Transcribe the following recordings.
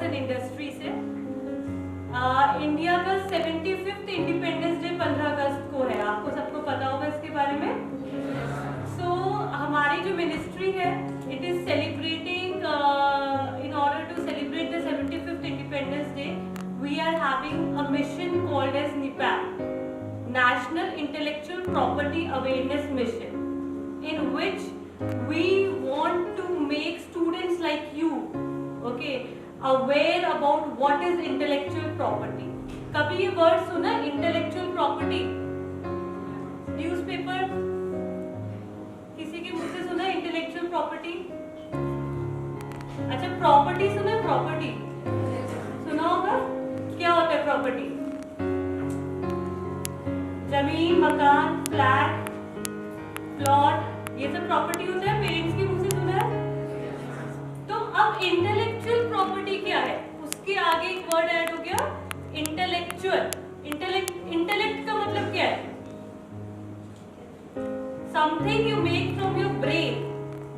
And industry से। India का 75th independence day 15 अगस्त को है, आपको सबको पता होगा इसके बारे में। सो हमारी जो मिनिस्ट्री है it is celebrating in order to celebrate the 75th independence day we are having a mission called as NIPAM, National Intellectual Property Awareness Mission, in which we want to make students like you, okay, aware about what is intellectual property. कभी ये word सुना intellectual property? Newspaper किसी के मुंह से सुना intellectual property? अच्छा property सुना है? प्रॉपर्टी सुना होगा, क्या होता है प्रॉपर्टी? जमीन, मकान, फ्लैट, प्लॉट, ये सब प्रॉपर्टी होता है। पेरेंट्स के मुंह से सुना है। तो अब इंटेलेक्चुअल प्रॉपर्टी क्या है, उसके आगे एक वर्ड ऐड हो गया इंटेलेक्चुअल। इंटेलेक्ट का मतलब क्या है? Something you make from your brain.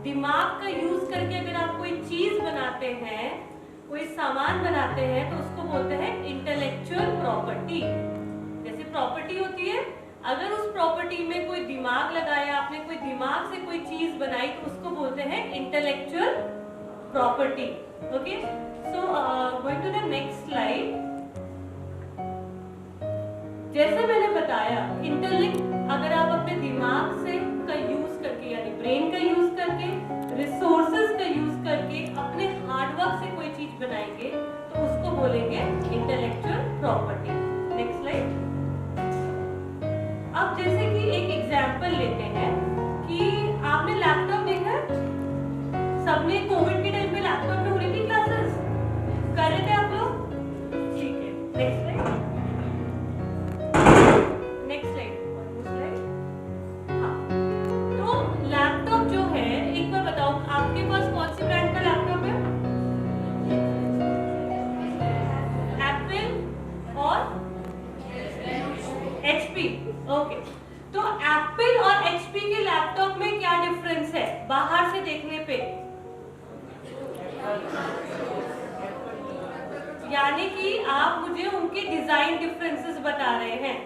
दिमाग का यूज करके अगर आप कोई चीज बनाते हैं, कोई सामान बनाते हैं, तो उसको बोलते हैं इंटेलेक्चुअल प्रॉपर्टी। जैसे प्रॉपर्टी होती है, अगर उस प्रॉपर्टी में कोई दिमाग लगाया, आपने कोई दिमाग से कोई चीज बनाई, तो उसको बोलते हैं intellectual property. Okay, so going to the next slide. जैसे मैंने बताया, इंटेलेक्ट अगर आप अपने दिमाग से का यूज करके, यानी ब्रेन का यूज करके, रिसोर्सेज का यूज करके अपने हार्डवर्क से कोई चीज बनाएंगे, तो उसको बोलेंगे इंटेलेक्चुअल प्रॉपर्टी। Next slide. अब जैसे कि एक एग्जाम्पल लेते हैं कि आपने लैपटॉप देखा है, सबने कोविड के टाइम में लैपटॉप में हो रही थी क्लासेस, कर रहे थे आप लोग? ठीक है, नेक्स्ट स्लाइड। Next slide. हाँ, तो लैपटॉप जो है, एक बार बताओ आपके पास कौन सी ब्रांड का लैपटॉप है? एप्पल और HP। ओके, तो एप्पल और HP के लैपटॉप में क्या डिफरेंस है बाहर से देखने पे? यानी कि आप मुझे उनके डिजाइन डिफरेंसेस बता रहे हैं।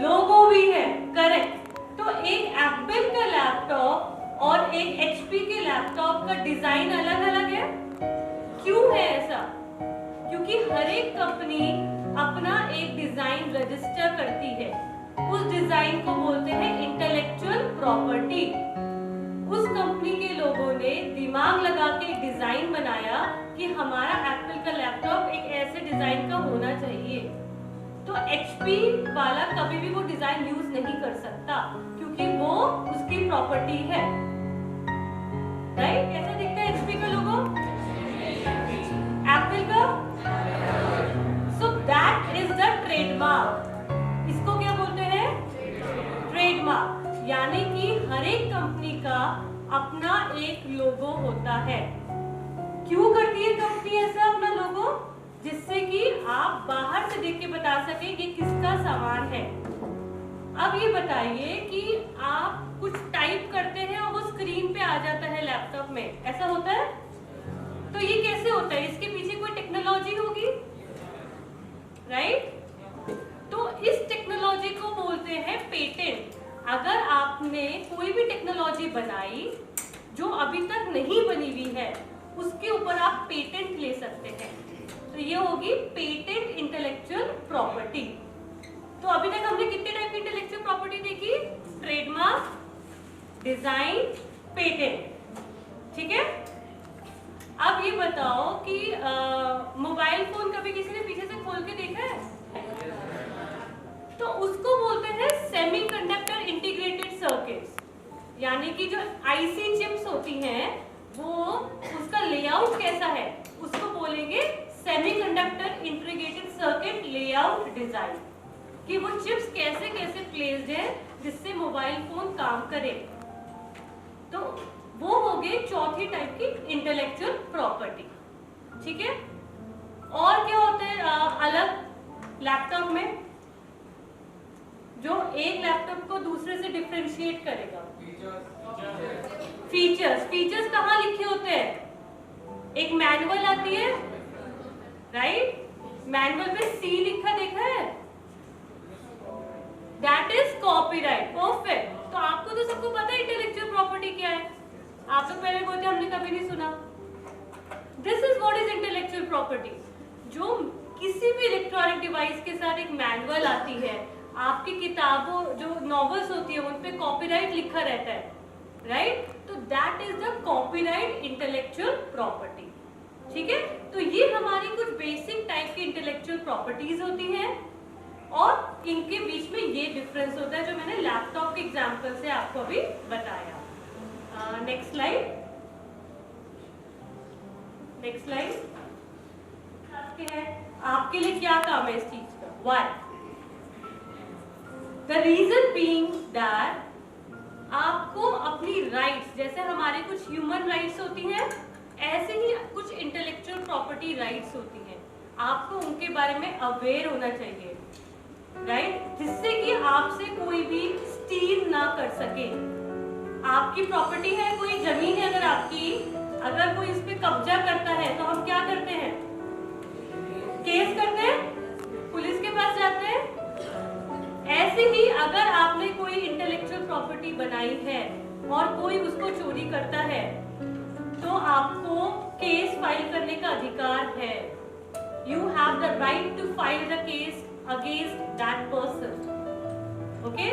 लोगो भी है, करेक्ट। तो एक एप्पल का लैपटॉप और एक HP के लैपटॉप का डिजाइन अलग अलग है। क्यों है ऐसा? क्योंकि हर एक कंपनी अपना एक डिजाइन रजिस्टर करती है, उस डिजाइन को बोलते हैं इंटेलेक्चुअल प्रॉपर्टी। उस कंपनी के लोगों ने दिमाग लगा के एक डिजाइन बनाया कि हमारा एप्पल का लैपटॉप एक ऐसे डिजाइन का होना चाहिए। तो HP वाला कभी भी वो डिजाइन यूज नहीं कर सकता, क्योंकि वो उसकी प्रॉपर्टी है। राइट? कैसा दिखता है HP का लोगो? एप्पल का? So that is the trademark. इसको क्या बोलते हैं? ट्रेडमार्क। यानी कि हर एक कंपनी का अपना एक लोगो होता है। क्यों करती है कंपनी ऐसा अपना लोगो? जिससे कि आप बाहर से देख के बता सके कि किसका सामान है। अब ये बताइए कि आप कुछ टाइप करते हैं और वो स्क्रीन पे आ जाता है लैपटॉप में, ऐसा होता है? तो ये कैसे होता है? इसके पीछे कोई टेक्नोलॉजी होगी, राइट? तो इस टेक्नोलॉजी को बोलते हैं पेटेंट। अगर आपने कोई भी टेक्नोलॉजी बनाई जो अभी तक नहीं बनी हुई है, उसके ऊपर आप पेटेंट ले सकते हैं। तो ये होगी पेटेंट इंटेलेक्चुअल प्रॉपर्टी। तो अभी तक हमने कितने टाइप की इंटेलेक्चुअल प्रॉपर्टी देखी? Trademark, design, patent. ठीक है, अब ये बताओ कि मोबाइल फोन कभी किसी ने पीछे से खोल के देखा है? तो उसको बोलते हैं सेमीकंडक्टर इंटीग्रेटेड सर्किट्स। यानी कि जो आईसी चिप्स होती हैं, वो उसका लेआउट कैसा है, उसको बोलेंगे semiconductor integrated circuit layout design. कि वो चिप्स कैसे कैसे प्लेस्ड है जिससे मोबाइल फोन काम करे। तो वो हो गए चौथी टाइप की इंटेलेक्चुअल प्रॉपर्टी। ठीक है, और क्या होता है अलग लैपटॉप में जो एक लैपटॉप को दूसरे से डिफरेंशिएट करेगा? फीचर्स। फीचर्स कहाँ लिखे होते हैं? एक मैनुअल आती है, राइट? मैनुअल पे सी लिखा देखा है, दैट इज कॉपीराइट। परफेक्ट। तो आपको तो सबको पता है इंटेलेक्चुअल प्रॉपर्टी क्या है। आप तो पहले बोलते हमने कभी नहीं सुना। This is what is intellectual property. जो किसी भी इलेक्ट्रॉनिक डिवाइस के साथ एक मैनुअल आती है, आपकी किताबों जो नॉवेल्स होती है उन पे कॉपीराइट लिखा रहता है, राइट? तो that is the copyright intellectual property. ठीक है, तो ये हमारी कुछ बेसिक टाइप की इंटेलेक्चुअल प्रॉपर्टीज होती हैं और इनके बीच में ये डिफरेंस होता है जो मैंने लैपटॉप के एग्जांपल से आपको अभी बताया। Next slide. Next slide. आपके लिए क्या काम है इस चीज का? Why? The reason being that आपको अपनी राइट्स, जैसे हमारे कुछ ह्यूमन राइट्स होती हैं, ऐसे ही कुछ इंटेलेक्चुअल प्रॉपर्टी राइट्स होती हैं, आपको उनके बारे में अवेयर होना चाहिए, राइट? जिससे कि आपसे कोई भी स्टील ना कर सके। आपकी प्रॉपर्टी है, कोई जमीन है अगर आपकी, अगर कोई इस पे कब्जा करता है तो हम क्या करते हैं? केस करते हैं, पुलिस के पास जाते हैं। ऐसे ही अगर आपने कोई इंटेलेक्चुअल प्रॉपर्टी बनाई है और कोई उसको चोरी करता है तो आपको केस फाइल करने का अधिकार है। You have the right to file the case against that person. Okay,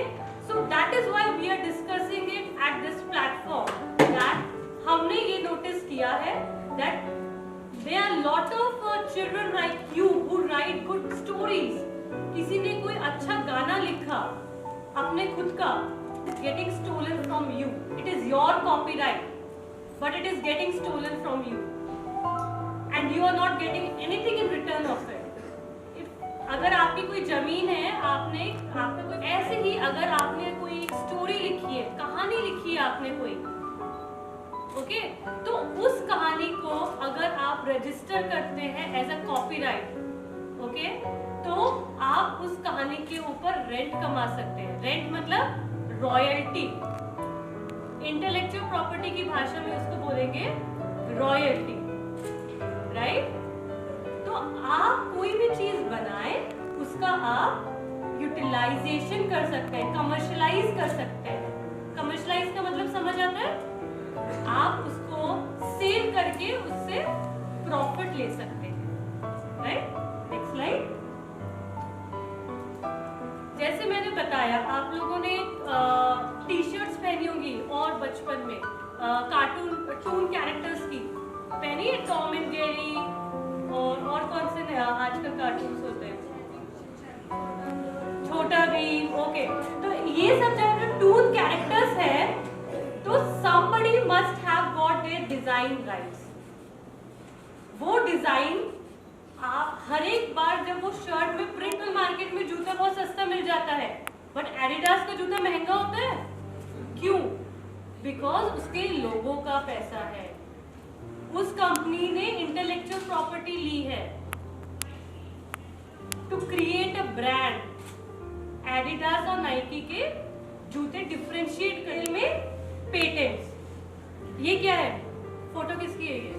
so that is why we are discussing it at this platform. That हमने ये नोटिस किया है that there are lot of children like you who write good stories. किसी ने कोई अच्छा गाना लिखा अपने खुद का, getting stolen from you. It is your copyright, but it is getting stolen from you, and you are not getting anything in return of it. अगर आपकी कोई जमीन है, आपने कोई, ऐसे ही अगर आपने कोई एक स्टोरी लिखी है, कहानी लिखी है आपने कोई, ओके, तो उस कहानी को अगर आप रजिस्टर करते हैं एज अ कॉपीराइट, ओके, तो आप उस कहानी के ऊपर रेंट कमा सकते हैं। रेंट मतलब रॉयल्टी। इंटेलेक्चुअल प्रॉपर्टी की भाषा में उसको बोलेंगे रॉयल्टी, राइट? तो आप कोई भी चीज बनाए, उसका आप यूटिलाइजेशन कर सकते हैं, कमर्शियलाइज कर सकते हैं। कमर्शियलाइज का मतलब समझ आता है? आप उसको सेल करके उससे प्रॉफिट ले सकते हैं, राइट? Next slide. जैसे मैंने बताया, आप लोगों ने टी शर्ट्स पहनी होंगी और बचपन में कार्टून कैरेक्टर्स की पहनी है, टॉम एंड जेरी और कौन से आजकल कार्टून्स होते हैं, छोटा भीम, ओके। तो ये सब जब टून कैरेक्टर्स है तो somebody must have got their design rights. वो डिजाइन आप हर एक बार जब वो शर्ट में प्रिंट, मार्केट में जूता बहुत सस्ता मिल जाता है, बट एडिडास का जूता महंगा होता है। क्यों? बिकॉज उसके लोगों का पैसा है, उस कंपनी ने इंटेलेक्चुअल प्रॉपर्टी ली है to create a brand. Adidas और नाइकी के जूते डिफरेंशिएट करने में पेटेंट्स। ये क्या है? फोटो किसकी है ये?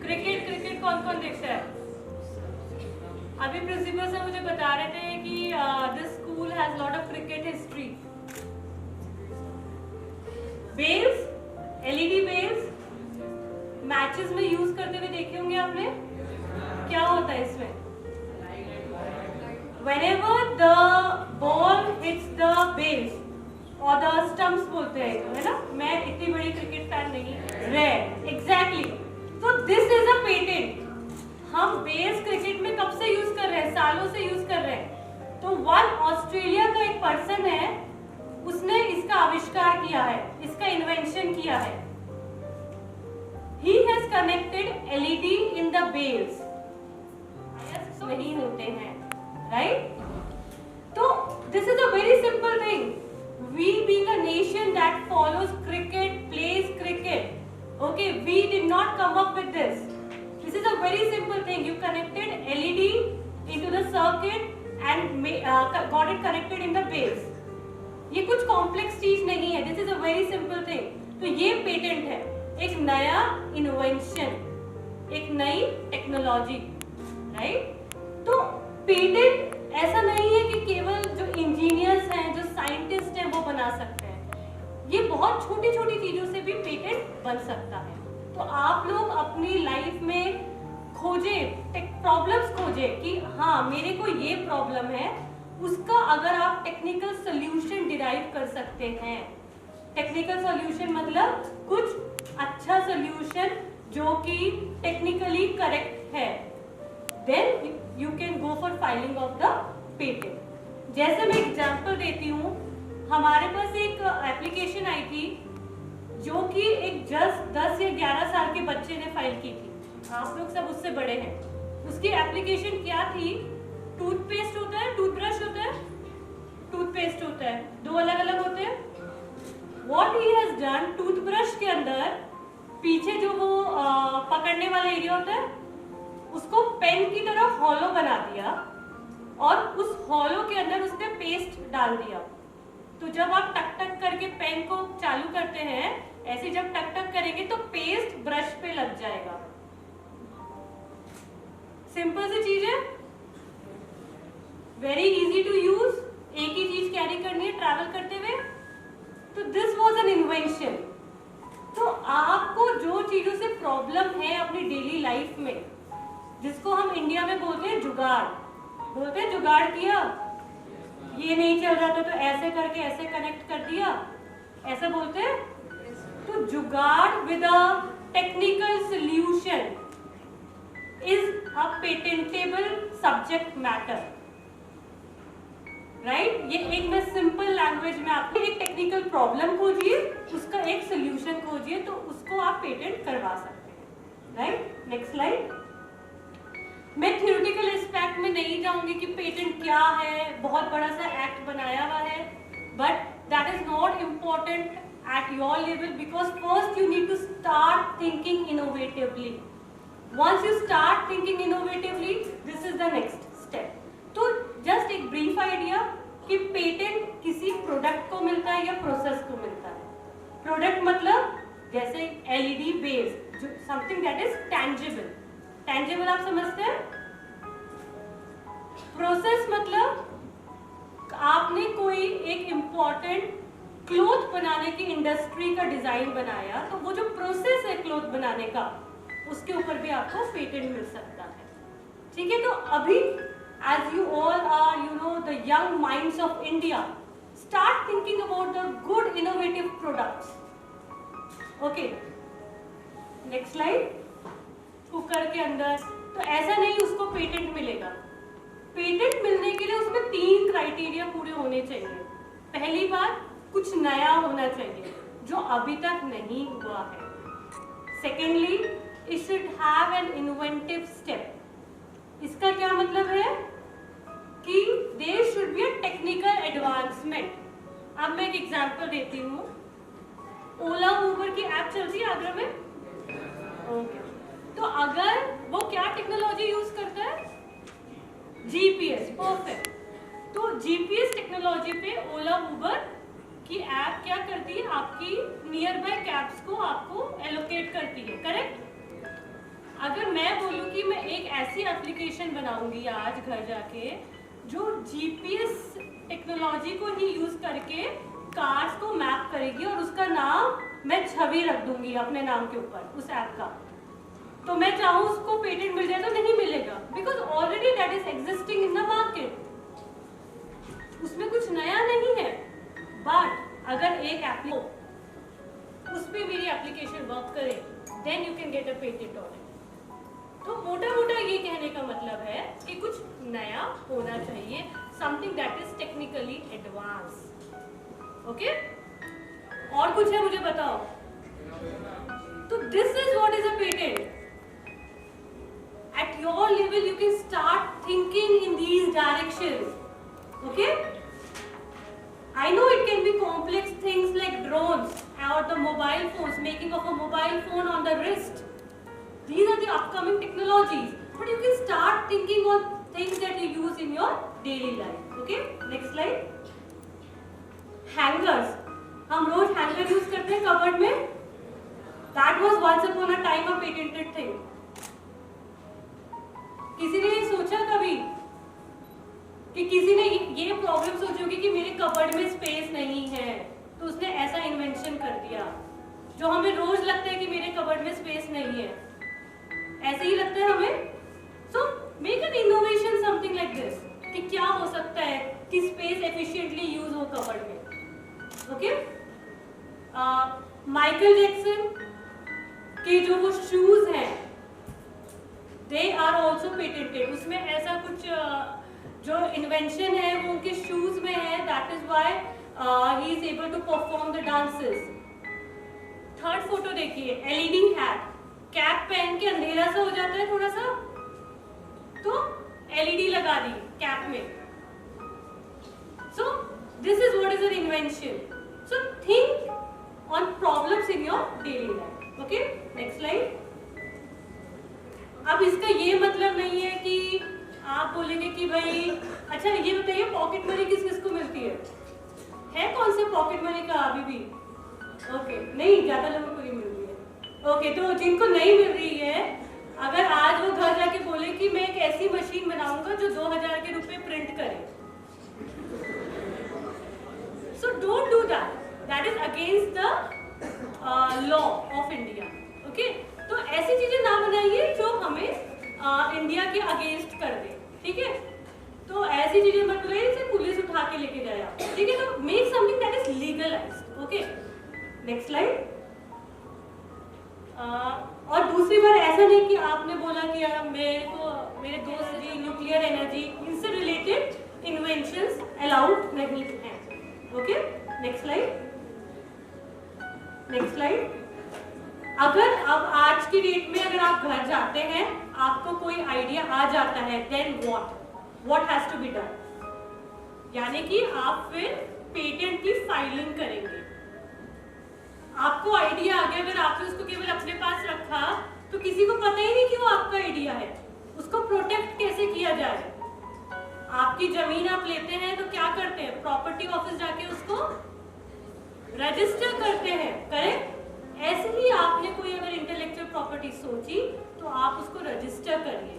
क्रिकेट कौन कौन देखता है? अभी प्रिंसिपल सर मुझे बता रहे थे कि this school has lot of cricket history. Bells, LED bells matches में यूज करते हुए देखे होंगे आपने। क्या होता है इसमें? whenever the ball hits the base और द स्टम्प्स बोलते हैं, है ना? मैं इतनी बड़ी क्रिकेट फैन नहीं, रेड, एग्जैक्टली। तो दिस इज अ पेटेंट। हम बेस क्रिकेट में कब से यूज कर रहे हैं? सालों से यूज कर रहे हैं। तो वन ऑस्ट्रेलिया का एक पर्सन है, उसने इसका आविष्कार किया है, इसका इन्वेंशन किया है। He has connected LED in the bells, नहीं होते हैं, राइट? तो this is a very simple thing. We being a nation that follows cricket, plays cricket, okay, we did not come up with this. This is a very simple thing. You connected LED into the circuit and got it connected in the base. ये कुछ complex चीज नहीं है. This is a very simple thing. तो ये patent है. एक नया इन्वेंशन, एक नई टेक्नोलॉजी, राइट। तो पेटेंट ऐसा नहीं है कि केवल जो इंजीनियर्स हैं, जो साइंटिस्ट हैं वो बना सकते हैं। ये बहुत छोटी छोटी चीजों से भी पेटेंट बन सकता है। तो आप लोग अपनी लाइफ में खोजें, प्रॉब्लम्स खोजें कि हाँ मेरे को ये प्रॉब्लम है, उसका अगर आप टेक्निकल सोल्यूशन डिराइव कर सकते हैं। टेक्निकल सोल्यूशन मतलब कुछ अच्छा सोल्यूशन जो कि टेक्निकली करेक्ट है, then you can go for filing of the patent. जैसे मैं एग्जांपल देती हूँ, हमारे पास एक एप्लीकेशन आई थी जो कि एक 10 या 11 साल के बच्चे ने फाइल की थी। आप लोग सब उससे बड़े हैं। उसकी एप्लीकेशन क्या थी? टूथपेस्ट होता है, टूथब्रश होता है, टूथपेस्ट होता है, दो अलग अलग होते हैं। What he has done, toothbrush के अंदर पीछे जो वो पकड़ने वाला एरिया होता है उसको पेन की तरह हॉलो बना दिया और उस हॉलो के अंदर उसने पेस्ट डाल दिया। तो जब आप टक टक करके पेन को चालू करते हैं, ऐसे जब टक टक करेंगे तो पेस्ट ब्रश पे लग जाएगा। सिंपल सी चीज है, वेरी इजी टू यूज, एक ही चीज कैरी करनी है ट्रैवल करते हुए। तो दिस वॉज एन इन्वेंशन। तो आपको जो चीजों से प्रॉब्लम है अपनी डेली लाइफ में, जिसको हम इंडिया में बोलते हैं जुगाड़, बोलते हैं जुगाड़ किया, ये नहीं चल रहा था तो ऐसे करके ऐसे कनेक्ट कर दिया, ऐसा बोलते हैं। तो जुगाड़ with a technical solution is a patentable subject matter, right. ये एक मैं सिंपल लैंग्वेज में आपको एक टेक्निकल प्रॉब्लम खोजिए, उसका एक सोल्यूशन खोजिए, तो उसको आप पेटेंट करवा सकते हैं, राइट। Next slide. मैं थ्योरेटिकल एस्पेक्ट में नहीं जाऊंगी कि पेटेंट क्या है, बहुत बड़ा सा एक्ट बनाया हुआ है, but that is not important at your level, because first you need to start thinking innovatively. Once you start thinking innovatively, this is the next step. तो just एक brief idea कि पेटेंट किसी product को मिलता है या process को मिलता है। प्रोडक्ट मतलब जैसे LED बेस्ड, जो something that is tangible. Tangible आप समझते हैं। प्रोसेस मतलब आपने कोई एक इम्पॉर्टेंट क्लोथ बनाने की इंडस्ट्री का डिजाइन बनाया, तो वो जो प्रोसेस है क्लोथ बनाने का, उसके ऊपर भी आपको पेटेंट मिल सकता है, ठीक है। तो अभी as you all are, you know, the young minds of India, start thinking about the good innovative products. Okay, next slide. Cooker के अंदर तो ऐसा नहीं उसको पेटेंट मिलेगा। पेटेंट मिलने के लिए उसमें 3 क्राइटेरिया पूरे होने चाहिए। पहली बात, कुछ नया होना चाहिए जो अभी तक नहीं हुआ है। Secondly, it should have an innovative step. इसका क्या मतलब है कि there should be a technical advancement. अब मैं एक एग्जांपल देती हूँ। ओला उबर की ऐप चलती है आगरा में, ओके। तो अगर वो क्या टेक्नोलॉजी यूज करता है? GPS, perfect. तो जीपीएस टेक्नोलॉजी पे ओला उबर की ऐप क्या करती है? आपकी नियर बाय कैब्स को आपको एलोकेट करती है, करेक्ट। अगर मैं बोलूँ कि मैं एक ऐसी एप्लीकेशन बनाऊंगी आज घर जाके जो जीपीएस टेक्नोलॉजी को ही यूज करके कार्स को मैप करेगी और उसका नाम मैं छवि रख दूंगी अपने नाम के ऊपर उस ऐप का, तो मैं चाहूँ उसको पेटेंट मिल जाए तो नहीं मिलेगा, because already that is existing in the market. उसमें कुछ नया नहीं है। बट अगर एक एप्लीकेशन उस पे मेरी एप्लीकेशन वर्क करे, then you can get a patent on it. तो मोटा मोटा ये कहने का मतलब है कि कुछ नया होना चाहिए, something that is technically advance. Okay, और कुछ है मुझे बताओ। तो this is what is a patent. At your level, you can start thinking in these directions. Okay? I know it can be complex things like drones or the mobile phones, making of a mobile phone on the wrist. These are the upcoming technologies. But you can start thinking on things that you use in your daily life. Okay? Next slide. Hangers. हम रोज hanger use करते हैं cupboard में, That was once upon a time a patented thing. किसी ने सोचा कभी कि किसी ने ये प्रॉब्लम सोची होगी कि मेरे कबर्ड में स्पेस नहीं है, तो उसने ऐसा इन्वेंशन कर दिया जो हमें रोज लगता है कि मेरे कबर्ड में स्पेस नहीं है, ऐसे ही लगता है हमें. So make an innovation something like this कि क्या हो सकता है कि स्पेस एफिशिएंटली यूज हो कबर्ड में. ओके, माइकल जैक्सन के जो वो शूज हैं दे आर ऑल्सो पेटेंटेड. उसमें ऐसा कुछ जो इन्वेंशन है वो उनके शूज में है. That is why he is able to perform the dances. Third photo देखिए, एलईडी हैट. कैप पहन के अंधेरा सा हो जाता है थोड़ा सा, तो एलईडी लगा दी कैप में. So this is what is an invention. So think on problems in your daily life. Okay, next slide. अब इसका ये मतलब नहीं है कि आप बोलेंगे कि भाई अच्छा ये बताइए पॉकेट मनी किस किस को मिलती है कौन से पॉकेट मनी का अभी भी? ओके, नहीं, ज्यादा लोगों को नहीं मिल रही है. ओके, तो जिनको नहीं मिल रही है, अगर आज वो घर जाके बोले कि मैं एक ऐसी मशीन बनाऊंगा जो 2000 के रुपए प्रिंट करे, so don't do that. That is against the law of India. Okay, तो ऐसी चीजें ना बनाइए जो हमें इंडिया के अगेंस्ट कर दे. ठीक है, तो ऐसी चीजें मत बनाइए जिसे पुलिस उठा के लेके जाए. ठीक है, तो make something that is legalised. Okay, next slide. और दूसरी बार ऐसा नहीं कि आपने बोला कि मेरे दोस्त जी न्यूक्लियर एनर्जी, इनसे रिलेटेड इन्वेंशंस अलाउड नहीं है. Okay, next slide. Next slide. अगर अब आज की डेट में अगर आप घर जाते हैं, आपको कोई आइडिया आ जाता है, then what has to be done. यानी कि आप फिर पेटेंट की फाइलिंग करेंगे. आपको आइडिया आ गया, अगर आपने उसको केवल अपने पास रखा तो किसी को पता ही नहीं कि वो आपका आइडिया है. उसको प्रोटेक्ट कैसे किया जाए? आपकी जमीन आप लेते हैं तो क्या करते हैं? प्रॉपर्टी ऑफिस जाके उसको रजिस्टर करते हैं. करेक्ट? ऐसे ही आपने कोई अगर इंटेलेक्चुअल प्रॉपर्टी सोची तो आप उसको रजिस्टर करिए.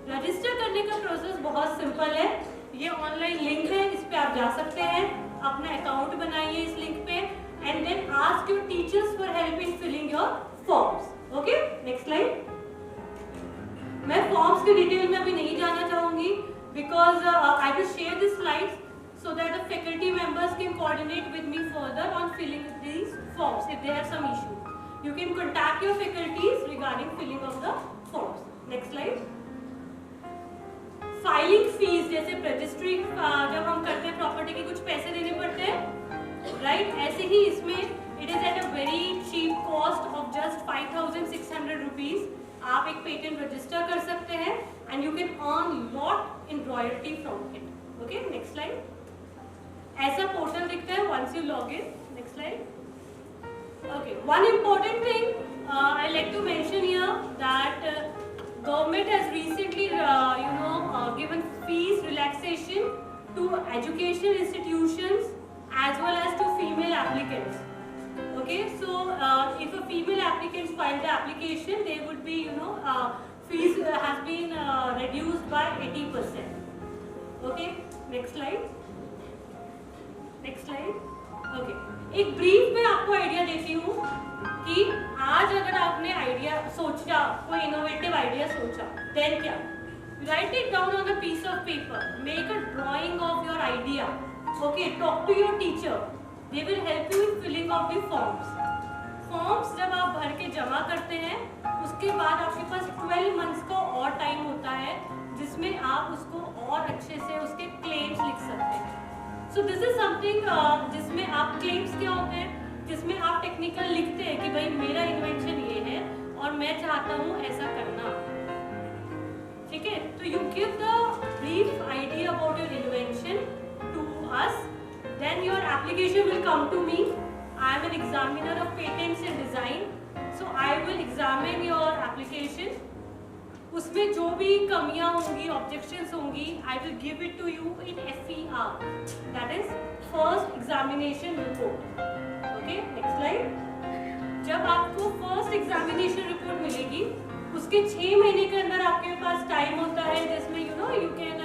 रजिस्टर करने का प्रोसेस बहुत सिंपल है. ये ऑनलाइन लिंक है, इस पे आप जा सकते हैं, अपना अकाउंट बनाइए इस लिंक पे, and then ask your teachers for help in filling your forms. Okay, next slide. मैं फॉर्म्स के डिटेल में अभी नहीं जाना चाहूंगी because I will share this slides so that the faculty members can coordinate with me further on filling these forms if they have some issue. You can contact your faculties regarding filling of the forms. Next slide. Filing fees, जैसे registry जब हम करते हैं property के कुछ पैसे देने पड़ते हैं, राइट? ऐसे ही इसमें it is at a very cheap cost of just 5,600 rupees. आप एक पेटेंट रजिस्टर कर सकते हैं and you can earn lot in royalty from it. Okay, next slide. ऐसा पोर्टल दिखता है once you log in. Next slide. Okay, one important thing I like to mention here that government has recently given fees relaxation to educational institutions as well as to female applicants. Okay, so if a female applicant file the application, they would be fees has been reduced by 80%. Okay, next slide. Next slide. Okay, एक brief में आपको idea देती हूँ कि आज अगर आपने idea सोचा, कोई इनोवेटिव आइडिया सोचा, देन क्या? Write it down on a piece of paper, make a drawing of your idea. Okay, talk to your teacher, they will help you in filling of the forms. Forms जब आप भर के जमा करते हैं, उसके बाद आपके पास 12 मंथ्स का और टाइम होता है जिसमें आप उसको और अच्छे से उसके क्लेम्स लिख सकते हैं. सो दिस इज समथिंग जिसमें आप क्लेम्स क्या होते हैं, जिसमें आप टेक्निकल लिखते हैं कि भाई मेरा इन्वेंशन ये है और मैं चाहता हूँ ऐसा करना. ठीक है, तो you give the brief idea about your invention to us, then your application will come to me. I am an examiner of patents and design, so I will examine your application. उसमें जो भी कमियां होंगी, objections होंगी, I will give it to you in FER, that is first examination report. Okay, next slide. जब आपको first examination report मिलेगी उसके 6 महीने के अंदर आपके पास टाइम होता है जिसमें you can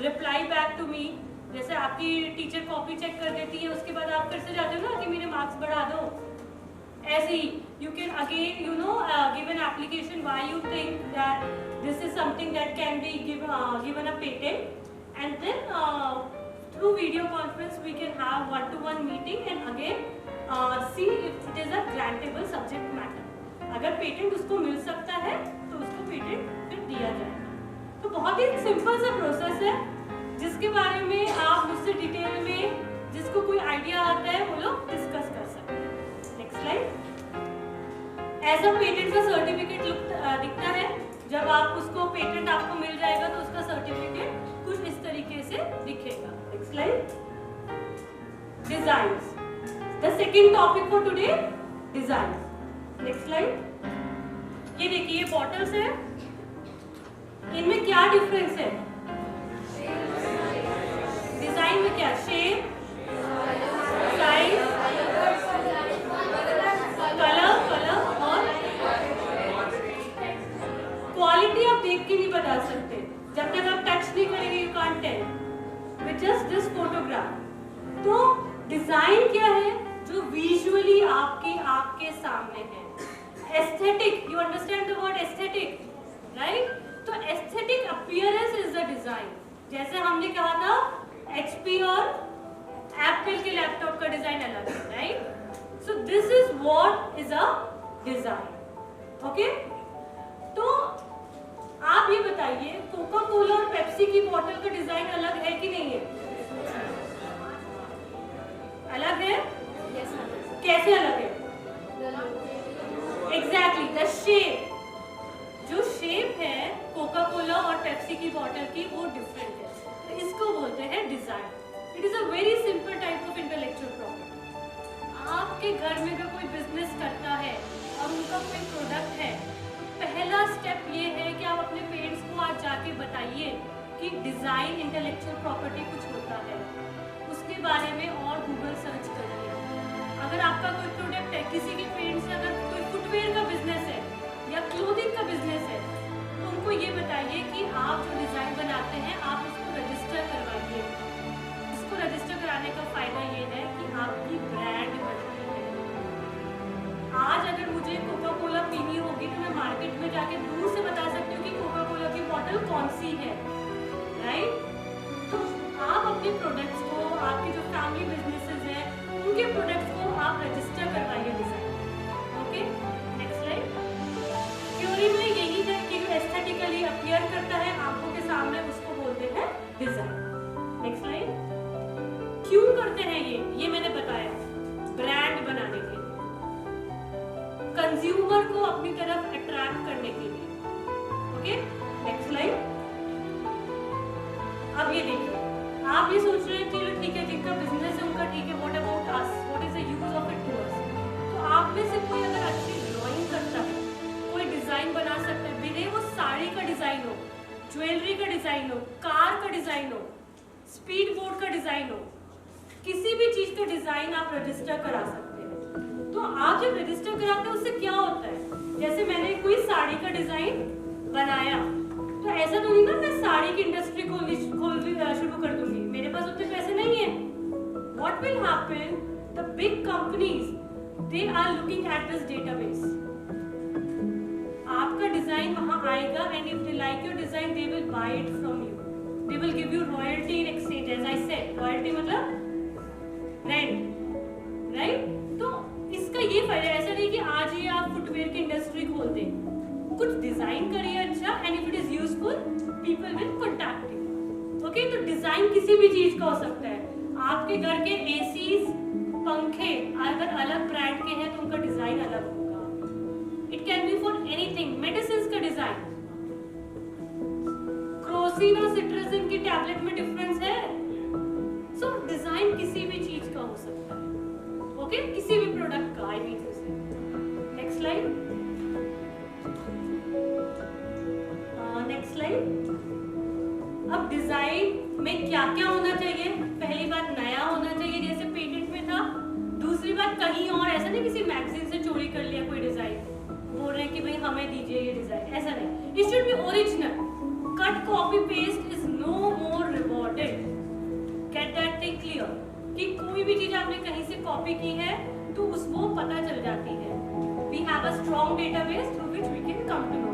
reply back to me. जैसे आपकी टीचर कॉपी चेक कर देती है, उसके बाद आप फिर से जाते हो ना कि मेरे मार्क्स बढ़ा दो, ऐसे ही you can again give an application why you think that this is something that can be given a patent and then through video conference we can have 1-to-1 meeting and again see if it is a grantable subject matter. अगर patent उसको मिल सकता है तो उसको patent फिर दिया जाएगा। तो बहुत ही सिंपल सा प्रोसेस है जिसके बारे में आप मुझसे डिटेल में जिसको कोई आइडिया आता है वो लोग डिस्कस कर सकते हैं। Next slide. ऐसा पेटेंट का सर्टिफिकेट दिखता है। जब आप उसको पेटेंट आपको मिल जाएगा तो उसका सर्टिफिकेट कुछ इस तरीके से दिखेगा। Next slide. Designs, the second topic for today, designs. Next slide. ये देखिए, ये बॉटल्स है, इनमें क्या डिफरेंस है? डिजाइन में क्या? शेप, साइज, कलर और क्वालिटी आप देख के नहीं बता सकते। जब तक आप टच नहीं करेंगे you can't tell with just this photograph. तो डिजाइन क्या है? जो विजुअली आपके सामने है। Aesthetic, you understand the word aesthetic, right? तो aesthetic appearance is the design. जैसे हमने कहा था HP और एप्पल के लैपटॉप का डिजाइन अलग है, right? So this is what is a design. Okay, तो आप ये बताइए, कोका कोला और पेप्सी की बोतल का डिजाइन अलग है कि नहीं है? अलग है? कैसे अलग है? एग्जैक्टली, द शेप, जो शेप है कोका कोला और पेप्सी की बोतल की वो डिफरेंट है, तो इसको बोलते हैं design. It is a very simple type of intellectual property. आपके घर में अगर कोई बिजनेस करता है और उनका कोई प्रोडक्ट है, तो पहला स्टेप ये है कि आप अपने पेरेंट्स को आज जाके बताइए कि डिजाइन इंटेलेक्चुअल प्रॉपर्टी कुछ होता है, उसके बारे में और गूगल सर्च करिए। अगर आपका कोई प्रोडक्ट है, किसी के पेरेंट्स से अगर कोई फुटवेयर का बिजनेस है या क्लोथिंग का बिजनेस है, तो उनको ये बताइए कि आप जो डिजाइन बनाते हैं आप उसको रजिस्टर करवाइए। इसको रजिस्टर कराने का फायदा ये है कि आपकी ब्रांड बनती है। आज अगर मुझे कोका कोला पीनी होगी तो मैं मार्केट में जाके दूर से बता सकती हूँ कि कोका कोला की बॉटल कौन सी है, राइट? तो आप अपने प्रोडक्ट्स को, आपके जो फैमिली बिजनेसेस हैं उनके प्रोडक्ट्स को आप रजिस्टर करवाइए design. Okay, next slide. Theory में यही है कि जो एस्थेटिकली अपीयर करता है आंखों के सामने, उसको बोलते हैं डिजाइन। Next slide. क्यों करते हैं ये मैंने बताया, ब्रांड बनाने के लिए, कंज्यूमर को अपनी तरफ अट्रैक्ट करने के लिए। Okay, next slide. अब ये देखिए, आप ये सोच रहे हैं चलो ठीक है, जिनका बिजनेस है उनका ठीक है, what about us, what is the use of it to us? तो आप में से कोई अगर अच्छी ड्राइंग करता है, कोई डिजाइन बना सकता है, भले वो साड़ी का डिजाइन हो, ज्वेलरी का डिजाइन हो, कार का डिजाइन हो, स्पीड बोर्ड का डिजाइन हो, किसी भी चीज का डिजाइन आप रजिस्टर करा सकते हैं। तो आप जब रजिस्टर कराते हैं उससे क्या होता है? जैसे मैंने कोई साड़ी का डिजाइन बनाया, तो ऐसा तो नहीं ना मैं साड़ी की इंडस्ट्री खोलनी शुरू कर दूंगी, मेरे पास उतने पैसे नहीं है। What will happen? The big companies, they are looking at this database. आपका डिजाइन वहां आएगा and if they like your design, they will buy it from you. They will give you royalty in exchange. As I said, royalty मतलब rent, right? तो इसका ये फायदा, ऐसा नहीं कि आज ही आप फुटवेयर की इंडस्ट्री खोल दें। कुछ डिजाइन करिए अच्छा, and if it is useful people will contact you. Okay, तो डिजाइन किसी भी चीज का हो सकता है। आपके घर के एसीज, पंखे अगर अलग ब्रांड के हैं तो उनका डिजाइन अलग होगा। It can be for anything. Medicine का डिजाइन, क्रोसिन और सिट्राजिन की टैबलेट में डिफरेंस है। सो डिजाइन किसी भी चीज का हो सकता है। ओके, किसी भी प्रोडक्ट का, आई मीन टू से। Next slide. Next slide. अब डिजाइन में क्या क्या होना चाहिए? पहली बात नया होना चाहिए, जैसे पेटेंट में था। दूसरी बात कहीं और, ऐसा नहीं किसी मैगजीन से चोरी कर लिया कोई डिजाइन, बोल रहे हैं कि भाई हमें दीजिए ये डिजाइन, ऐसा नहीं। It should be original. Cut copy paste is no more rewarded. Get that thing clear कि कोई भी चीज आपने कहीं से कॉपी की है तो उसको पता चल जाती है। We have a strong database through which we can come to know.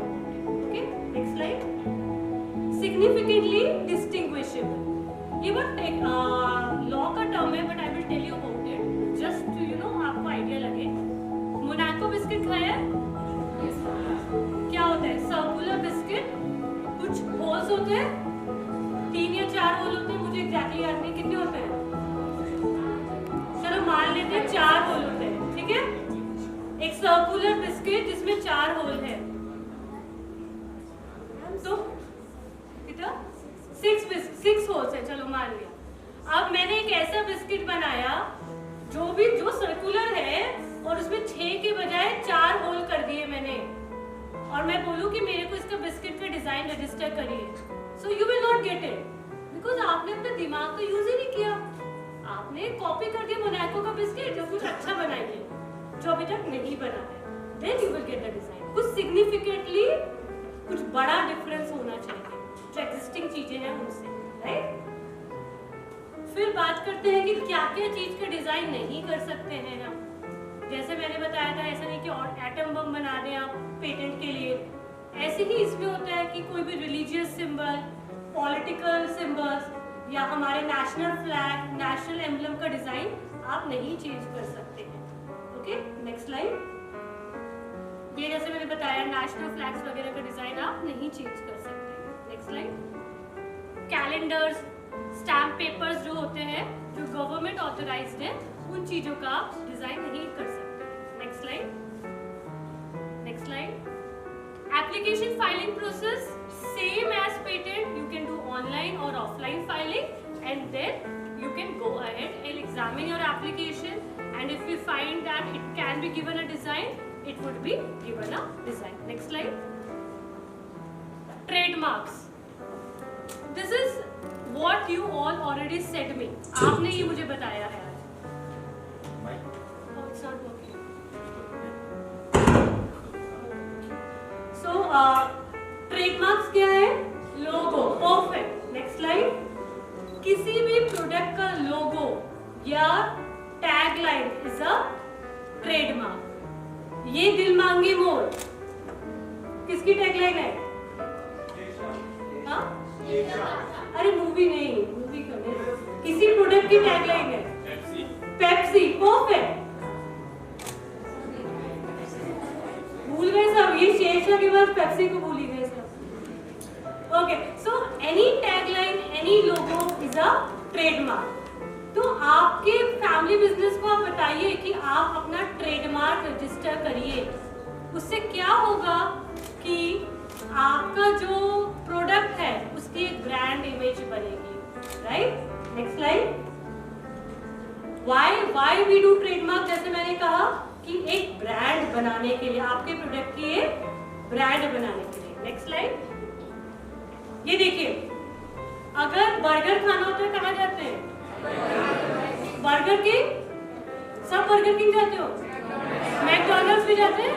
Okay, next slide. Significantly distinguishable, ये बहुत लॉ का टर्म है but I will tell you about it just to you know आपको आइडिया लगे। Monaco biscuit खाया है? क्या होता है? सर्कुलर बिस्किट, कुछ होल्स होते हैं, 3 या 4 होल होते हैं, मुझे एग्जैक्टली याद नहीं कितने होते हैं, चलो मान लेते हैं 4 होल होते हैं, ठीक है। एक सर्कुलर बिस्किट जिसमें 4 होल है, तो कितना 6 होल्स है, चलो मान लिया। अब मैंने एक ऐसा बिस्किट बनाया जो सर्कुलर है और उसमें 6 के बजाय 4 होल कर दिए मैंने, और मैं बोलूं कि मेरे को इसका बिस्किट का डिजाइन रजिस्टर करिए, so you will not get it because आपने अपने दिमाग का यूज ही नहीं किया। आपने कॉपी कर दिया मोनाको का बिस्किट, जो कुछ अच्छा बनाइए जो अभी तक नहीं बना है, then you will get the design. कुछ सिग्निफिकेंटली कुछ बड़ा डिफरेंस होना चाहिए जो एग्जिस्टिंग चीजें हैं उनसे, राइट। फिर बात करते हैं कि क्या क्या चीज का डिजाइन नहीं कर सकते हैं हम। जैसे मैंने बताया था, ऐसा नहीं कि और एटम बम बना दें आप पेटेंट के लिए, ऐसे ही इसमें होता है कि कोई भी रिलीजियस सिंबल, पॉलिटिकल सिंबल्स या हमारे नेशनल फ्लैग, नेशनल एम्बलम का डिजाइन आप नहीं चेंज कर सकते हैं। Okay, next slide. ये जैसे मैंने बताया नेशनल फ्लैग्स वगैरह का डिजाइन आप नहीं चेंज कर सकते। Next slide. Calendars, stamp papers जो होते हैं जो गवर्नमेंट ऑथराइज्ड है, उन चीजों का आप डिजाइन नहीं कर सकते। Next slide. Next slide. Application filing process same as patent, you can do online और offline filing and then you can go ahead and examine your application, and if we find that it can be given a design, it would be given a design. Next slide. Trademarks. This is what you all already said me. आपने ये मुझे बताया है आज. Oh, it's not working. So, trademarks क्या है? Logo. Perfect. Next slide. किसी भी प्रोडक्ट का लोगो या टैगलाइन इज अ ट्रेडमार्क। ये दिल मांगे मोर किसकी टैगलाइन है? हाँ? अरे मूवी नहीं, मूवी करने किसी प्रोडक्ट की टैगलाइन है पेप्सी। परफेक्ट, भूल गए सब, ये शेरशाह के बाद पेप्सी को भूल ही गए सब। Okay, so any tagline, any logo is a trademark. तो आपके फैमिली बिजनेस को आप बताइए कि आप अपना ट्रेडमार्क रजिस्टर करिए। उससे क्या होगा कि आपका जो प्रोडक्ट है उसकी एक ब्रांड इमेज बनेगी, right. Next slide. Why we do trademark? जैसे मैंने कहा कि एक ब्रांड बनाने के लिए, आपके प्रोडक्ट की एक ब्रांड बनाने के लिए। Next slide. ये देखिए, अगर बर्गर खाना होता है कहाँ जाते हैं? Burger king. सब बर्गर किंग जाते हो? मैकडॉनल्ड्स भी जाते हैं?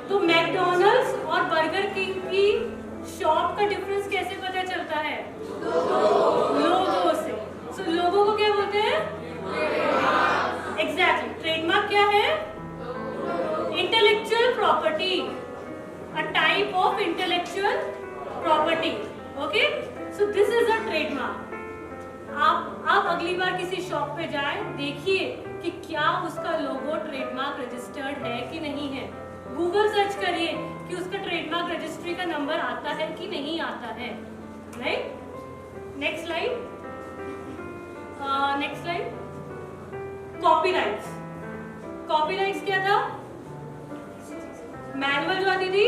तो मैकडॉनल्ड्स और बर्गर किंग की शॉप का डिफरेंस कैसे पता चलता है? लोगो से। सो लोगो को क्या बोलते हैं? एग्जैक्टली। ट्रेडमार्क क्या है? Intellectual property, a type of intellectual property. Okay, so this is a trademark. आप अगली बार किसी शॉप पे जाएं, देखिए कि क्या उसका लोगो ट्रेडमार्क रजिस्टर्ड है कि नहीं है। गूगल सर्च करिए कि उसका ट्रेडमार्क रजिस्ट्री का नंबर आता है कि नहीं आता है, right. Next slide. Next slide. Copyrights. Copyrights क्या था? मैनुअल जो आती थी,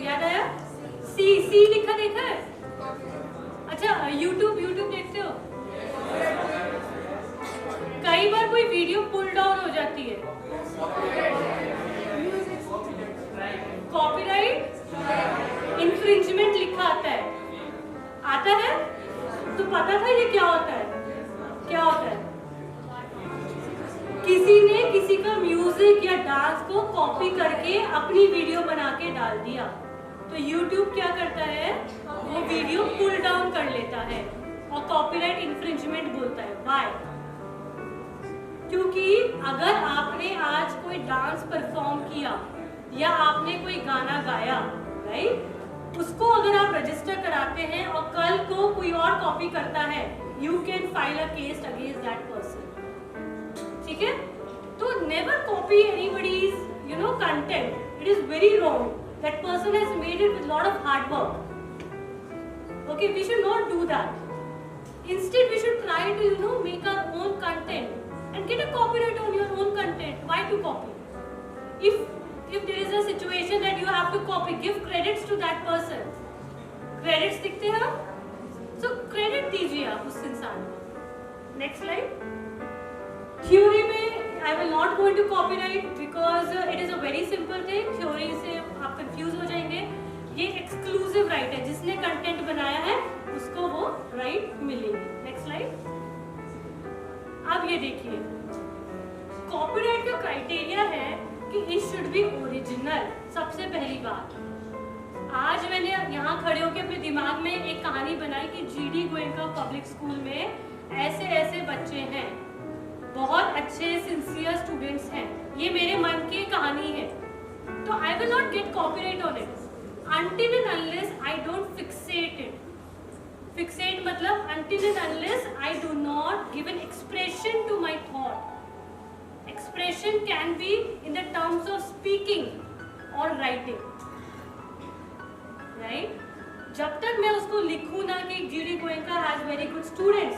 याद आया? सी लिखा देखा है? अच्छा, यूट्यूब देखते हो? कई बार कोई वीडियो पुल डाउन हो जाती है, कॉपीराइट इंफ्रिंजमेंट लिखा आता है। तो पता था ये क्या होता है? क्या होता है? किसी ने किसी का म्यूजिक या डांस को कॉपी करके अपनी वीडियो बना के डाल दिया, तो YouTube क्या करता है, वो वीडियो पुल डाउन कर लेता है और कॉपीराइट इंफ्रिंजमेंट बोलता है। व्हाई? क्योंकि अगर आपने आज कोई डांस परफॉर्म किया या आपने कोई गाना गाया, राइट, उसको अगर आप रजिस्टर कराते हैं और कल को कोई और कॉपी करता है, you can file a case against that person. ठीक है? तो never copy anybody's content. It is very wrong. That person has made it with lot of hard work. Okay, we should not do that. Instead we should try to make our own content and get a copyright on your own content. Why to copy? If there is a situation that you have to copy, give credits to that person. Credits दिखते हैं, so credit दीजिए आप उस इंसान को। Next slide. Theory में I will not go into copyright because it is a very simple thing. Theory से आप confuse हो जाएंगे। ये exclusive right है, जिसने content बनाया है उसको वो right मिलेगी। Next slide. अब ये देखिए, कॉपीराइट का क्राइटेरिया है कि इट शुड बी ओरिजिनल। सबसे पहली बात, आज मैंने यहाँ खड़े होकर अपने दिमाग में एक कहानी बनाई कि जीडी गोयनका पब्लिक स्कूल में ऐसे ऐसे बच्चे हैं, बहुत अच्छे सिंसियर स्टूडेंट्स हैं, ये मेरे मन की कहानी है, तो I will not gate copyright on it until and unless I don't fixate it. Fixate मतलब until and unless I do not give an expression to my thought. Expression can be in the terms of speaking or writing, right? जब तक मैं उसको लिखूँ ना कि GD Goenka has very good students,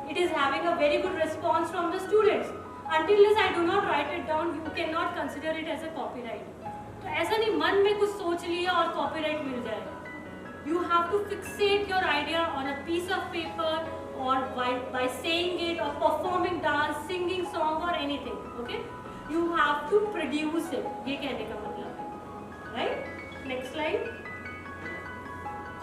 it is having a very good response from the students. Until unless I do not write it down, you cannot consider it as a copyright. तो ऐसा नहीं मन में कुछ सोच लिया और copyright मिल जाएगा। You have to fixate your idea on a piece of paper or by saying it or performing dance, singing song or anything. Okay? You have to produce it. ये कहने का मतलब है, right? Next slide.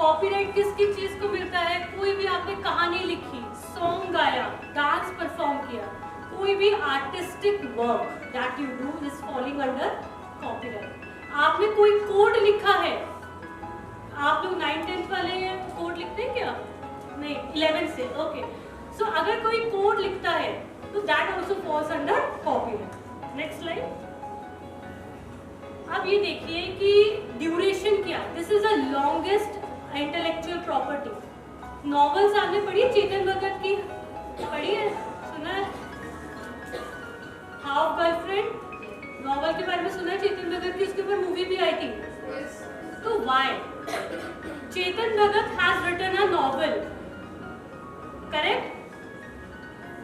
Copyright किसकी चीज को मिलता है? कोई भी आपने कहानी लिखी, song गाया, dance perform किया, कोई भी artistic work that you do is falling under copyright. आपने कोई कोड लिखा है, आप लोग 9th-10th वाले कोड लिखते हैं क्या? नहीं, 11th से। ओके, सो अगर कोई कोड लिखता है तो that also falls under copyright. Next slide. अब ये देखिए कि ड्यूरेशन क्या, this is the longest intellectual property. Novels आपने पढ़ी, चेतन भगत की पढ़ी है, सुना है? हाउ गर्लफ्रेंड नॉवल के बारे में सुना है चेतन भगत की, उसके ऊपर मूवी भी आई थी। तो why Chetan Bhagat has written a novel, correct?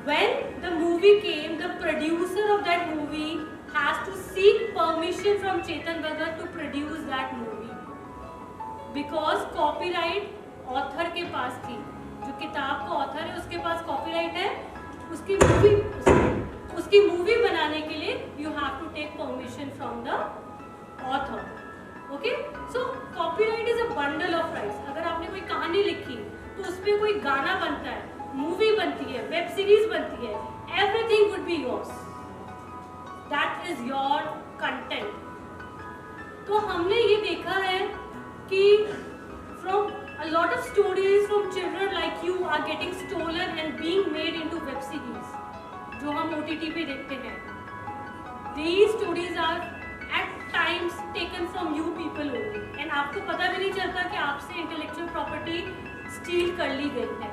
When the movie came, the producer of that movie has to seek permission from Chetan Bhagat to produce that movie, because copyright author के पास थी, जो किताब का author है उसके पास copyright है, उसकी movie बनाने के लिए you have to take permission from the author. Okay, so copyright is a bundle of rights. अगर आपने कोई कहानी लिखी तो उस पर कोई गाना बनता है, मूवी बनती है, वेब सीरीज बनती है, everything would be yours, that is your content. तो हमने ये देखा है कि from a lot of stories from children like you are getting stolen and being made into web series, जो हम OTT पे देखते हैं। These stories are at times taken from you people only, and आपको पता भी नहीं चलता कि आपसे इंटेलेक्चुअल प्रॉपर्टी स्टील कर ली गई है।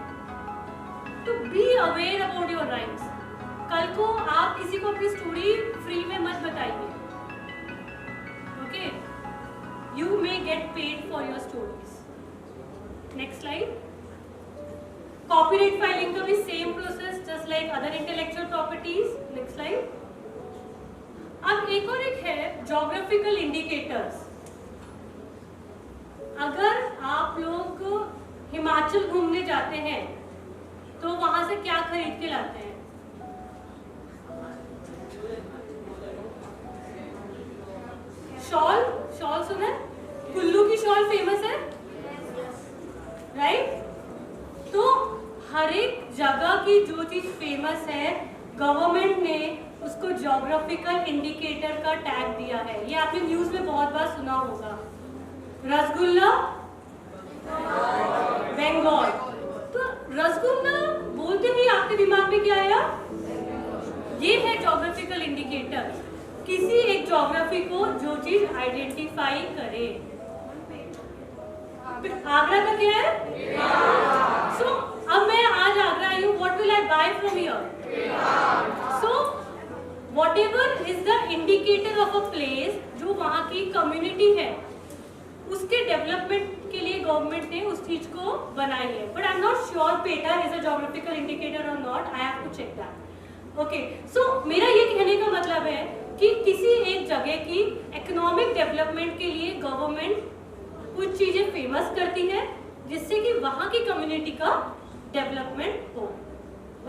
तो be aware about your rights. कल को आप किसी को अपनी स्टोरी फ्री में मत बताइए, okay? You may get paid for your stories. Next slide. Copyright filing का भी same process just like other intellectual properties. Next slide. अब एक और एक है ज्योग्राफिकल इंडिकेटर्स। अगर आप लोग हिमाचल घूमने जाते हैं तो वहां से क्या खरीद के लाते हैं? शॉल, शॉल सुना है? कुल्लू की शॉल फेमस है, राइट? तो हर एक जगह की जो चीज फेमस है, गवर्नमेंट ने उसको ज्योग्राफिकल इंडिकेटर का टैग दिया है। ये आपने न्यूज में बहुत बार सुना होगा। रसगुल्ला बंगाल। तो रसगुल्ला बोलते ही आपके दिमाग में क्या आया? ये है ज्योग्राफिकल इंडिकेटर, किसी एक ज्योग्राफी को जो चीज आइडेंटिफाई करे। आगरा का क्या है? सो अब मैं आज आगरा आई हूँ, what will I buy from here? So whatever is the indicator of a place, जो वहाँ की कम्युनिटी है, उसके डेवलपमेंट के लिए गवर्नमेंट ने उस चीज को बनाई है। But I am not sure petha is a geographical indicator or not, I have to check that. Okay, so मेरा ये कहने का मतलब है कि किसी एक जगह की इकोनॉमिक डेवलपमेंट के लिए गवर्नमेंट कुछ चीजें फेमस करती है जिससे कि वहां की कम्युनिटी का डेवलपमेंट हो।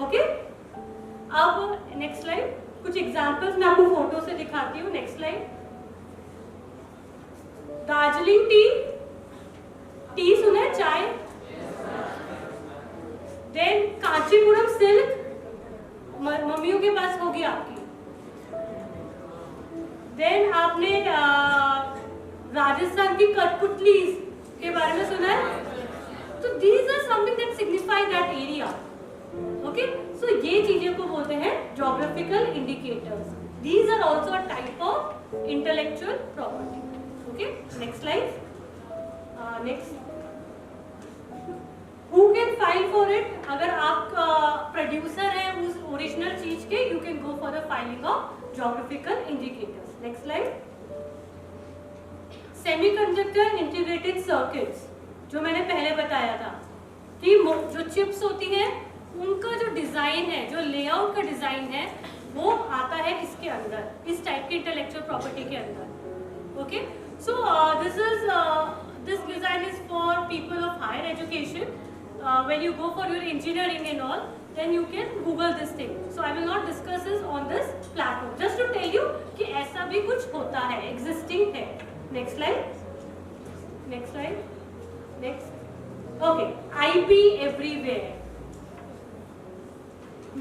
ओके, अब नेक्स्ट स्लाइड, कुछ एग्जांपल्स मैं आपको फोटो से दिखाती हूँ। Next slide. Darjeeling T, T सुना है? चाय। देन कांचीपुरम सिल्क, मम्मियों के पास होगी आपकी। देन आपने राजस्थान की कठपुतलीज के बारे में सुना है? तो these are something that signify that area. Okay, so ये चीजें को बोलते हैं geographical indicators. These are also a type of intellectual property. Okay, next slide. Next, who can file for it? अगर आप प्रोड्यूसर है उस ओरिजिनल चीज के, you can go for the filing of geographical indicators. Next slide. Semiconductor integrated circuits, जो मैंने पहले बताया था कि जो चिप्स होती है उनका जो डिजाइन है, जो लेआउट का डिजाइन है, वो आता है इसके अंदर, इस टाइप की इंटेलेक्चुअल प्रॉपर्टी के अंदर। Okay, so this design is for people of higher education. When you go for your engineering and all, then you can Google this thing. So I will not discuss this on this platform. Just to tell you कि ऐसा भी कुछ होता है, existing है। Next slide. Next slide. Next. Okay. IP everywhere.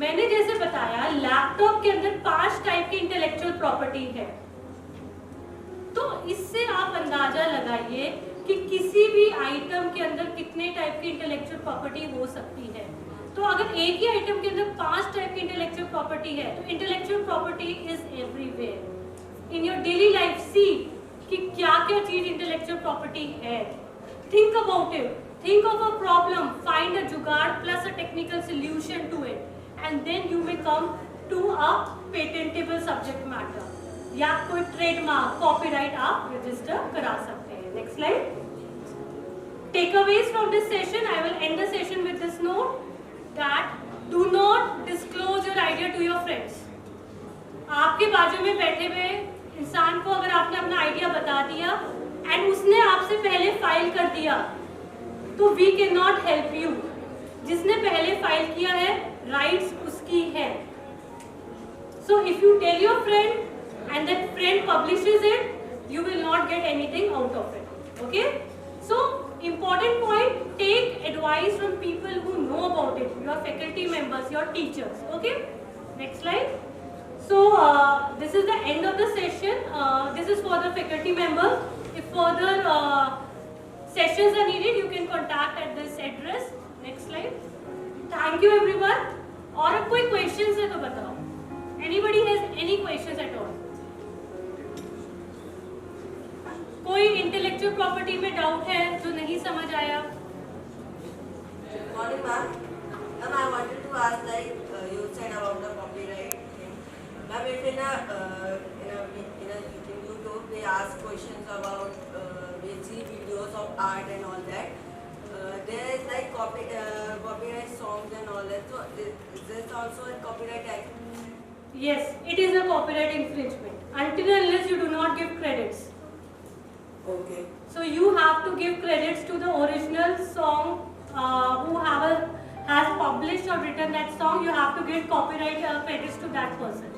मैंने जैसे बताया लैपटॉप के अंदर 5 टाइप की इंटेलेक्चुअल प्रॉपर्टी है। तो इससे आप अंदाजा लगाइए कि किसी भी आइटम के अंदर कितने टाइप की इंटेलेक्चुअल प्रॉपर्टी हो सकती है। तो अगर एक ही आइटम के अंदर 5 टाइप की इंटेलेक्चुअल प्रॉपर्टी है, तो intellectual property is everywhere in your daily life. See कि क्या क्या चीज इंटेलेक्चुअल प्रॉपर्टी है। Think about it, think of a problem, find a jugaad plus a technical solution to it, and then you may come to a patentable subject matter, या कोई trademark, copyright आप register करा सकते हैं। Next slide. Takeaways from this session. I will end the session with this note that do not disclose your idea to your friends. आपके बाजू में बैठे हुए इंसान को अगर आपने अपना आइडिया बता दिया एंड उसने आपसे पहले फाइल कर दिया, तो we cannot help you. जिसने पहले फाइल किया है, राइट्स उसकी है। So if you tell your friend and that friend publishes it, you will not get anything out of it. Okay, so important point, take advice from people who know about it, your faculty members, your teachers. Okay, next slide. So this is the end of the session. This is for the faculty members. If further sessions are needed, you can contact at this address. Next slide. Thank you everyone. और अब कोई questions है तो बताओ. Anybody has any questions at all? कोई intellectual property में doubt है जो नहीं समझ आया? Morning, ma'am. Ma'am, I wanted to ask, like you said about the copyright thing. Ma'am, if in YouTube they ask questions about we see videos of art and all that. There is like copyright songs and all that. So is this also a copyright act? Yes, it is a copyright infringement until and unless you do not give credits. Okay. So you have to give credits to the original song who has published or written that song. You have to give copyright credits to that person.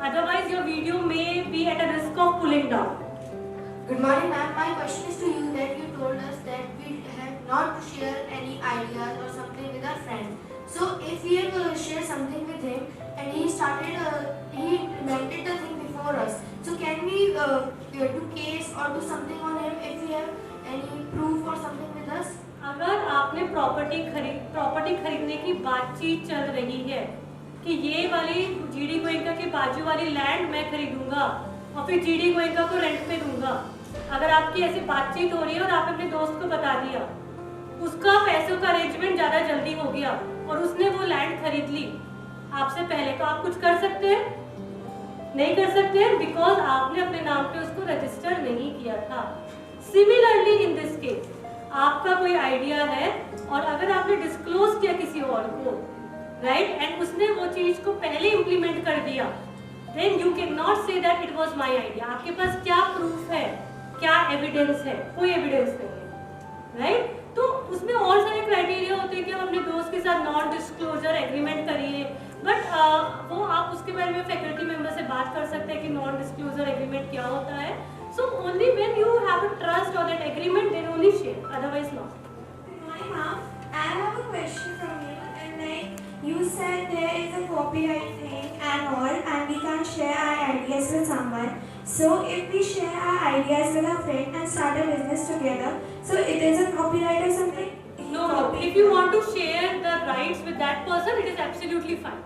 Otherwise, your video may be at a risk of pulling down. Good morning, ma'am. My question is to you that you told us that we have not to share any ideas or something with our friend. So if we have to share something with him and he invented the thing before us. So can we do case or do something on him if we have any proof or something with us? अगर आपने property खरीदने की बातचीत चल रही है कि ये वाली जीडी गोयनका के बाजू वाली लैंड मैं खरीदूंगा और फिर जीडी गोयनका को रेंट पे दूंगा, अगर आपकी ऐसी बातचीत हो रही है और आपने अपने दोस्त को बता दिया, उसका पैसों का अरेंजमेंट ज़्यादा जल्दी हो गया और उसने वो लैंड खरीद ली आपसे पहले, तो आप कुछ कर सकते हैं? नहीं कर सकते हैं, बिकॉज आपने अपने नाम पे उसको रजिस्टर नहीं किया था। सिमिलरली इन दिस केस, आपका कोई आइडिया है और अगर आपने डिस्क्लोज किया किसी और को, राइट, एंड उसने वो चीज को पहले इम्प्लीमेंट कर दिया, then you can not say that it was my idea. आपके पास क्या प्रूफ है, क्या एविडेंस है? कोई एविडेंस नहीं है, राइट। तो उसमें और सारे क्राइटेरिया होते हैं कि हम अपने दोस्त के साथ नॉन डिस्क्लोजर एग्रीमेंट करिए, बट वो आप उसके बारे में फैकल्टी मेंबर से बात कर सकते हैं कि नॉन डिस्क्लोजर एग्रीमेंट क्या होता है। So only when you have a trust on that agreement, then only share, otherwise not. My mom, I have a question from you. And like you said, there is a copyright thing and all, and we can't share our ideas with someone. So if we share our ideas with a friend and start a business together, so it is a copyright or something? No, if you want to share the rights with that person, it is absolutely fine.